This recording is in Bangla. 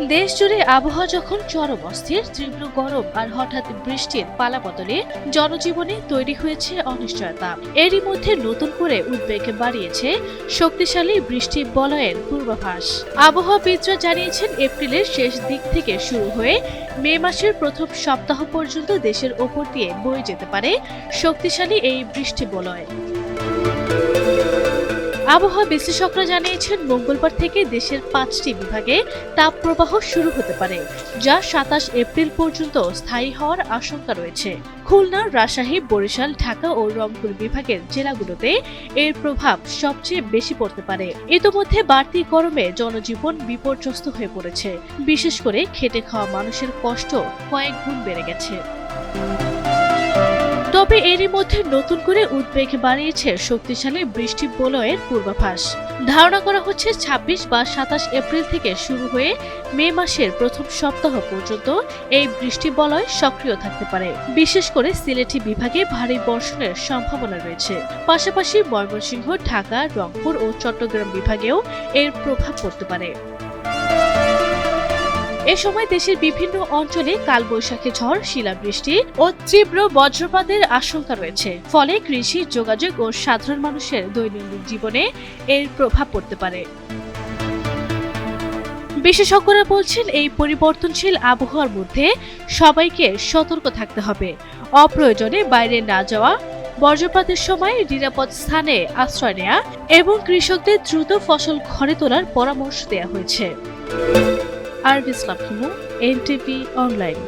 দেশ জুড়ে আবহাওয়া যখন চরম অস্থির, তীব্র গরম আর হঠাৎ বৃষ্টির পালাবদলে জনজীবনে তৈরি হয়েছে অনিশ্চয়তা। এরই মধ্যে নতুন করে উদ্বেগ বাড়িয়েছে শক্তিশালী বৃষ্টি বলয়ের পূর্বাভাস। আবহাওয়াবিদরা জানিয়েছেন, এপ্রিলের শেষ দিক থেকে শুরু হয়ে মে মাসের প্রথম সপ্তাহ পর্যন্ত দেশের ওপর দিয়ে বয়ে যেতে পারে শক্তিশালী এই বৃষ্টি বলয়। আবহাওয়া বিশ্লেষকরা জানিয়েছেন, মঙ্গলবার থেকে দেশের 5টি বিভাগে তাপপ্রবাহ শুরু হতে পারে, যা 27 এপ্রিল পর্যন্ত স্থায়ী হওয়ার আশঙ্কা রয়েছে। খুলনা, রাজশাহী, বরিশাল, ঢাকা ও রংপুর বিভাগের জেলাগুলোতে এর প্রভাব সবচেয়ে বেশি পড়তে পারে। ইতোমধ্যে বাড়তি গরমে জনজীবন বিপর্যস্ত হয়ে পড়েছে। বিশেষ করে খেটে খাওয়া মানুষের কষ্ট কয়েক গুণ বেড়ে গেছে। তবে এরই মধ্যে নতুন করে উদ্বেগ বাড়িয়েছে শক্তিশালী বৃষ্টি বলয়ের পূর্বাভাস। ধারণা করা হচ্ছে 26 বা 27 এপ্রিল থেকে শুরু হয়ে মে মাসের প্রথম সপ্তাহ পর্যন্ত এই বৃষ্টি বলয় সক্রিয় থাকতে পারে। বিশেষ করে সিলেটি বিভাগে ভারী বর্ষণের সম্ভাবনা রয়েছে। পাশাপাশি ময়মনসিংহ, ঢাকা, রংপুর ও চট্টগ্রাম বিভাগেও এর প্রভাব পড়তে পারে। এ সময় দেশের বিভিন্ন অঞ্চলে কালবৈশাখী ঝড়, শিলাবৃষ্টি ও তীব্র বজ্রপাতের আশঙ্কা রয়েছে। ফলে কৃষি, যোগাযোগ ও সাধারণ মানুষের দৈনন্দিন জীবনে এর প্রভাব পড়তে পারে। বিশেষজ্ঞরা বলছেন, এই পরিবর্তনশীল আবহাওয়ার মধ্যে সবাইকে সতর্ক থাকতে হবে। অপ্রয়োজনে বাইরে না যাওয়া, বজ্রপাতের সময় নিরাপদ স্থানে আশ্রয় নেওয়া এবং কৃষকদের দ্রুত ফসল ঘরে তোলার পরামর্শ দেওয়া হয়েছে। আর ইসলাম, NTV অনলাইন।